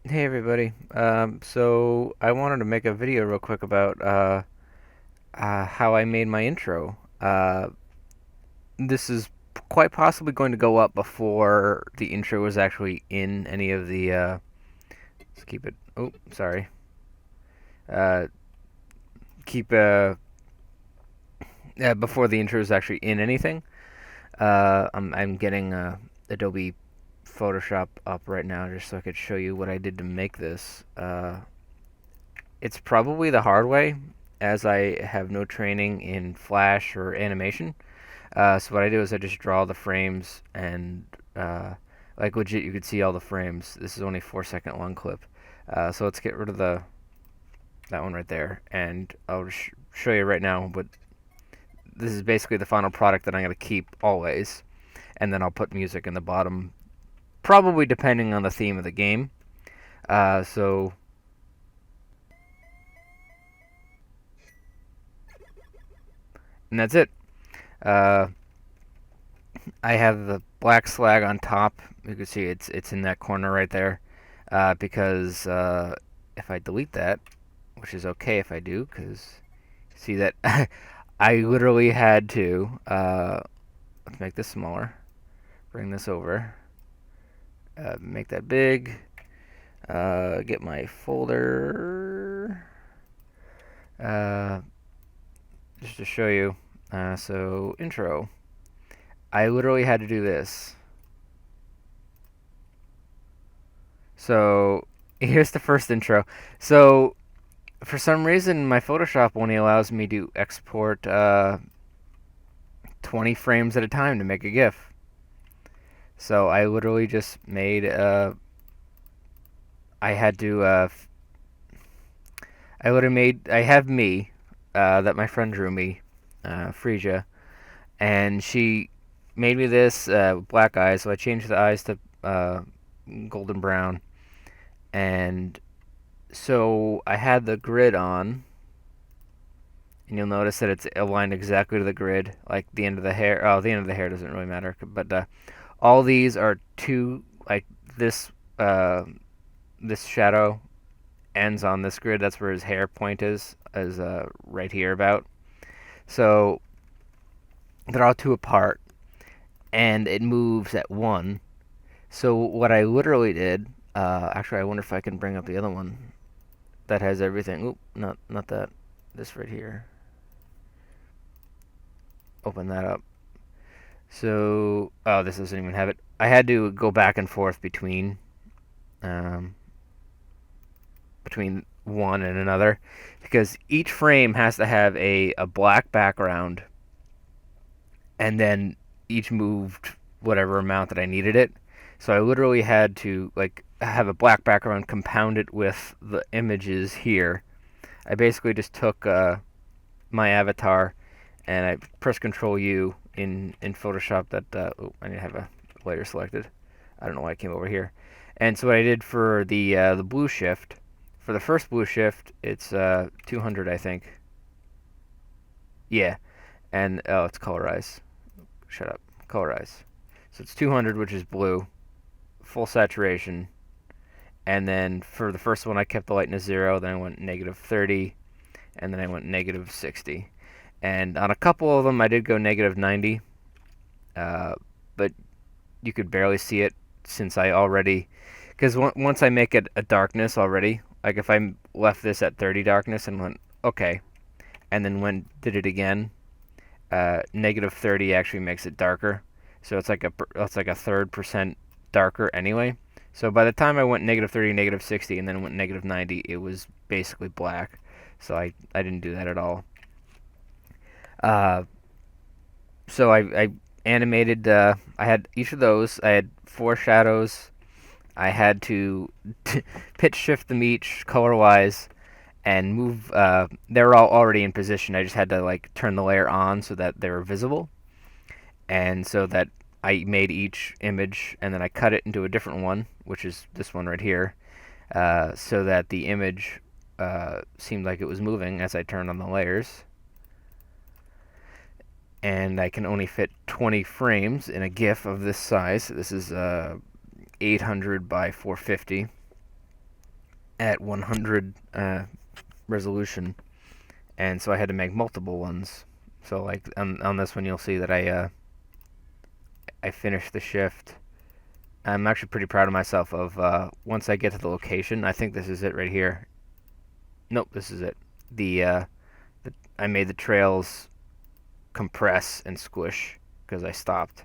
Hey everybody. So I wanted to make a video real quick about how I made my intro. This is quite possibly going to go up before the intro was actually in any of the. Let's keep it. Oh, sorry. Uh, keep before the intro is actually in anything. I'm getting Adobe Photoshop up right now just so I could show you what I did to make this. It's probably the hard way, as I have no training in Flash or animation. So what I do is I just draw the frames and like legit, you could see all the frames. This is only 4 second long clip. So let's get rid of that one right there, and I'll show you right now. But this is basically the final product that I'm gonna keep always, and then I'll put music in the bottom, probably depending on the theme of the game. So and that's it. Uh, I have the black slag on top. You can see it's in that corner right there. Because if I delete that, which is okay if I do, because see that I literally had to. Let's make this smaller. Bring this over. Make that big. Get my folder. Uh, just to show you. So intro. I literally had to do this. So here's the first intro. So for some reason, my Photoshop only allows me to export 20 frames at a time to make a GIF. So I literally just made. I had to. I literally made. I have me that my friend drew me, Frisia, and she made me this black eyes. So I changed the eyes to golden brown, and so I had the grid on, and you'll notice that it's aligned exactly to the grid, like the end of the hair. Oh, the end of the hair doesn't really matter, but all these are two, like this. This shadow ends on this grid. That's where his hair point is right here about. So they're all two apart, and it moves at one. So what I literally did, actually, I wonder if I can bring up the other one that has everything. Oop, not that. This right here. Open that up. So, oh, this doesn't even have it. I had to go back and forth um, between one and another because each frame has to have a black background, and then each moved whatever amount that I needed it. So I literally had to like have a black background compounded with the images here. I basically just took my avatar and I press Control U in Photoshop. Oh, I need to have a layer selected. I don't know why I came over here. And so what I did for the blue shift, for the first blue shift, it's 200, I think. Yeah, and oh, it's colorize. Shut up, colorize. So it's 200, which is blue, full saturation. And then for the first one, I kept the lightness 0. Then I went negative 30, and then I went negative 60. And on a couple of them, I did go negative 90, but you could barely see it since I already, because once I make it a darkness already, like if I left this at 30 darkness and went okay, and then did it again, negative 30 actually makes it darker, so it's like a third percent darker anyway. So by the time I went negative 30, negative 60, and then went negative 90, it was basically black. So I didn't do that at all. Uh, so I animated. I had each of those. I had four shadows. I had to pitch shift them each color wise and move. They were all already in position. I just had to like turn the layer on so that they were visible, and so that I made each image and then I cut it into a different one, which is this one right here, so that the image seemed like it was moving as I turned on the layers. And I can only fit 20 frames in a GIF of this size. This is 800 by 450. at 100 resolution, and so I had to make multiple ones. So like on this one, you'll see that I finished the shift. I'm actually pretty proud of myself of once I get to the location. I think this is it right here. Nope, this is it. The I made the trails compress and squish because I stopped.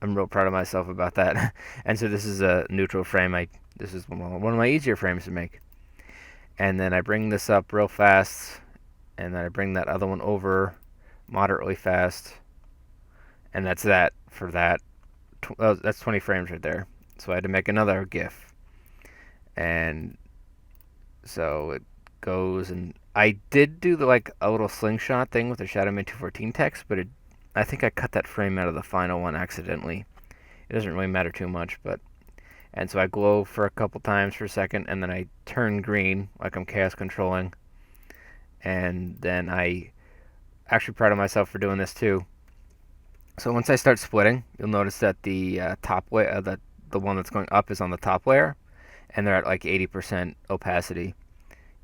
I'm real proud of myself about that. And so this is a neutral frame. This is one of my easier frames to make. And then I bring this up real fast, and then I bring that other one over moderately fast, and that's that for that. That's 20 frames right there. So I had to make another GIF, and so it goes, and I did do a little slingshot thing with the Shadowmn214 text, but I think I cut that frame out of the final one accidentally. It doesn't really matter too much, but and so I glow for a couple times for a second, and then I turn green like I'm chaos controlling, and then I actually proud of myself for doing this too. So once I start splitting, you'll notice that the top layer, the one that's going up, is on the top layer, and they're at like 80% opacity,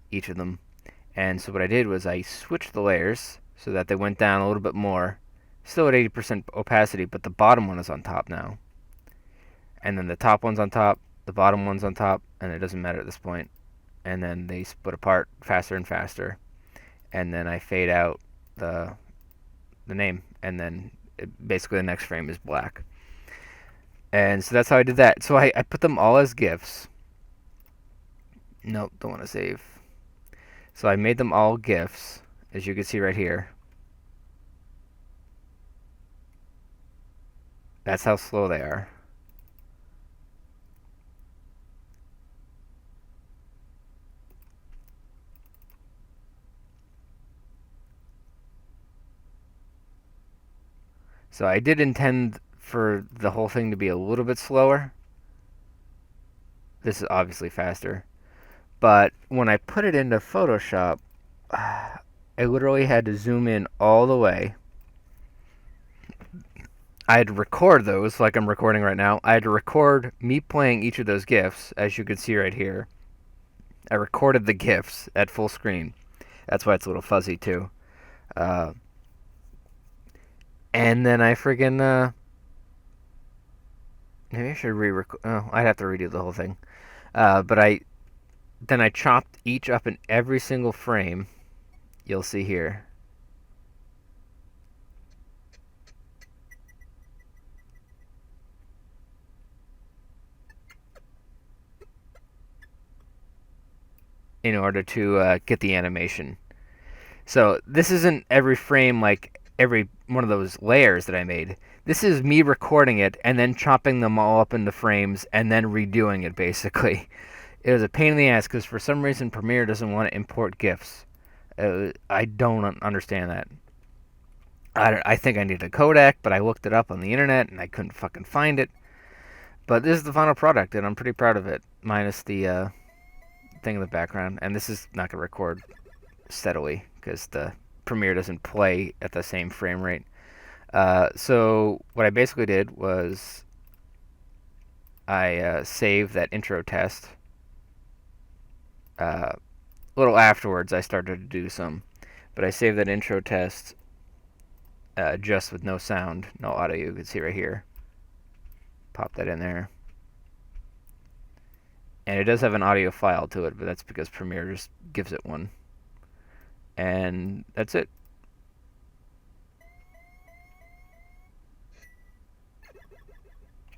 each of them. And so what I did was I switched the layers so that they went down a little bit more, still at 80% opacity, but the bottom one is on top now. And then the top one's on top, the bottom one's on top, and it doesn't matter at this point. And then they split apart faster and faster. And then I fade out the name, and then basically the next frame is black. And so that's how I did that. So I put them all as GIFs. Nope, don't want to save. So I made them all GIFs, as you can see right here. That's how slow they are. So I did intend for the whole thing to be a little bit slower. This is obviously faster. But when I put it into Photoshop, I literally had to zoom in all the way. I had to record those like I'm recording right now. I had to record me playing each of those GIFs, as you can see right here. I recorded the GIFs at full screen. That's why it's a little fuzzy too. Uh, and then I friggin' maybe I should re-record. Oh, I'd have to redo the whole thing. But I chopped each up in every single frame. You'll see here. In order to get the animation. So this isn't every frame like every one of those layers that I made. This is me recording it and then chopping them all up into frames and then redoing it basically. It was a pain in the ass because for some reason Premiere doesn't want to import GIFs. I don't understand that. I think I need a codec, but I looked it up on the internet and I couldn't fucking find it. But this is the final product and I'm pretty proud of it, minus the thing in the background. And this is not going to record steadily because the Premiere doesn't play at the same frame rate. So what I basically did was I saved that intro test. A little afterwards, I started to do some, but I saved that intro test just with no sound, no audio. You can see right here. Pop that in there. And it does have an audio file to it, but that's because Premiere just gives it one. And that's it.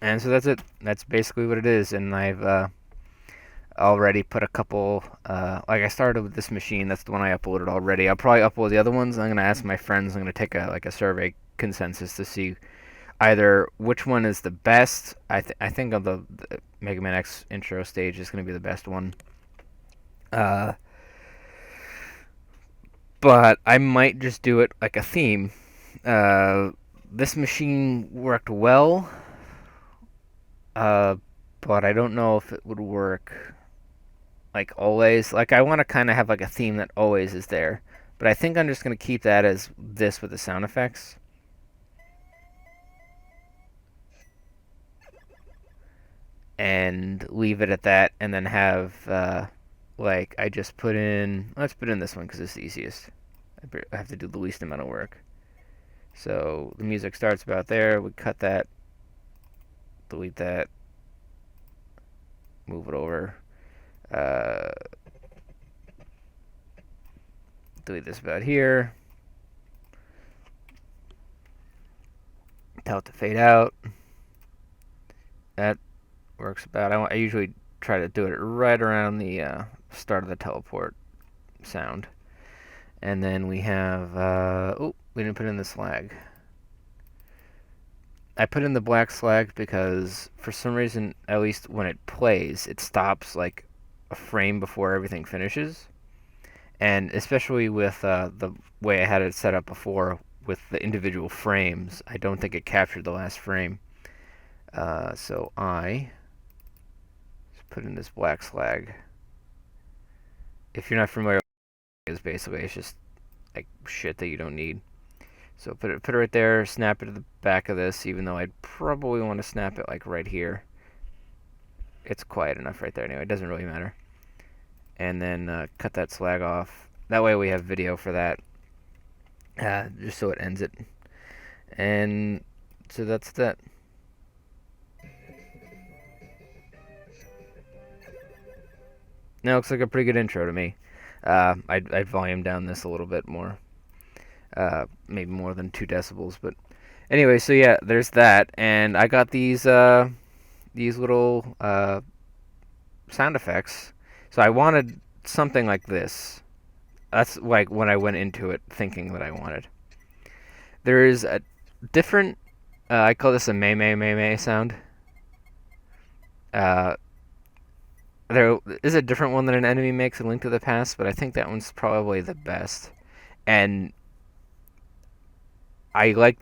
And so that's it. That's basically what it is. And I've already put a couple. Like I started with this machine. That's the one I uploaded already. I'll probably upload the other ones. I'm gonna ask my friends. I'm gonna take a survey consensus to see either which one is the best. I think of the Mega Man X intro stage is gonna be the best one. Uh, but I might just do it like a theme. This machine worked well, uh, but I don't know if it would work like always. Like I want to kind of have like a theme that always is there, but I think I'm just gonna keep that as this with the sound effects and leave it at that, and then have like I just put in, let's put in this one because it's the easiest. I have to do the least amount of work. So the music starts about there. We cut that, delete that, move it over. Uh, delete this about here. Tell it to fade out. That works about. I usually try to do it right around the start of the teleport sound. And then we have, oh, we didn't put in the slag. I put in the black slag because for some reason, at least when it plays, it stops like a frame before everything finishes. And especially with the way I had it set up before with the individual frames, I don't think it captured the last frame. So I just put in this black slag. If you're not familiar with it, basically it's just like shit that you don't need. So put it right there, snap it to the back of this, even though I'd probably want to snap it like right here. It's quiet enough right there anyway, it doesn't really matter. And then cut that slag off. That way we have video for that, just so it ends it. And so that's that. Now looks like a pretty good intro to me. I'd volume down this a little bit more. Maybe more than 2 decibels, but anyway, so yeah, there's that, and I got these little sound effects. So I wanted something like this. That's like when I went into it thinking that I wanted. There is a different. I call this a may may may may sound. Uh, there is a different one that an enemy makes in Link to the Past, but I think that one's probably the best. And I like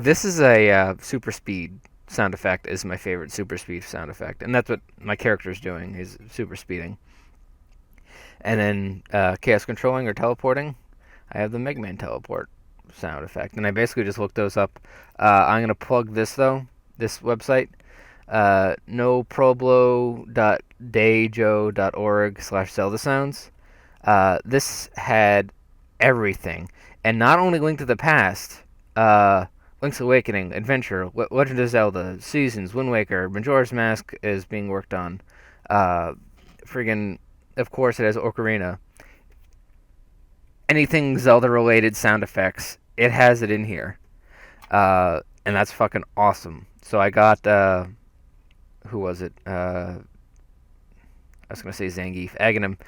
this is a super speed sound effect is my favorite super speed sound effect, and that's what my character's doing is super speeding. And then chaos controlling or teleporting, I have the Mega Man teleport sound effect, and I basically just looked those up. I'm gonna plug this though, this website, noproblo.dejo.org/Zelda sounds. This had everything, and not only Link to the Past, Link's Awakening, Adventure, Legend of Zelda, Seasons, Wind Waker, Majora's Mask is being worked on. Friggin', of course, it has Ocarina. Anything Zelda-related sound effects, it has it in here. And that's fucking awesome. So I got, who was it? I was going to say Zangief. Aghanim.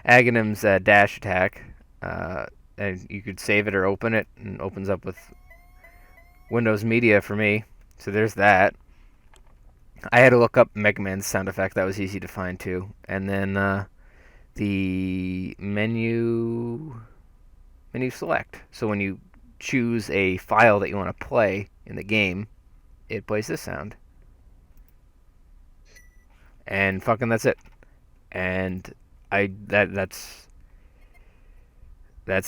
Aghanim's dash attack. And you could save it or open it, and it opens up with Windows Media for me. So there's that. I had to look up Mega Man's sound effect. That was easy to find too. And then the menu select. So when you choose a file that you want to play in the game, it plays this sound. And fucking that's it. And that's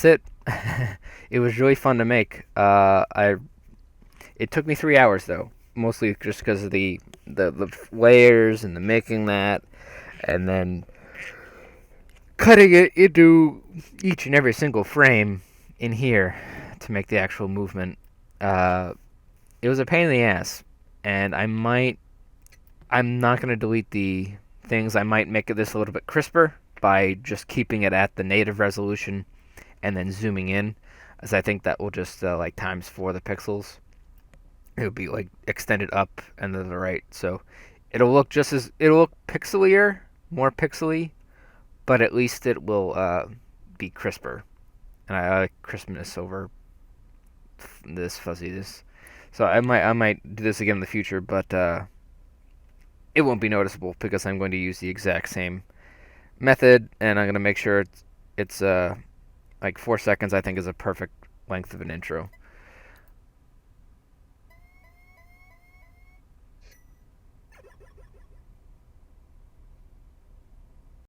it. It was really fun to make. It took me 3 hours though, mostly just because of the layers and the making that, and then cutting it into each and every single frame in here to make the actual movement. It was a pain in the ass, and I'm not gonna delete the things. I might make this a little bit crisper by just keeping it at the native resolution and then zooming in, as I think that will just like times 4 the pixels. It would be like extended up and to the right, so it'll look pixelier, more pixely, but at least it will be crisper. And I like crispness over this fuzziness. So I might do this again in the future, but it won't be noticeable because I'm going to use the exact same method, and I'm going to make sure it's like 4 seconds. I think is a perfect length of an intro.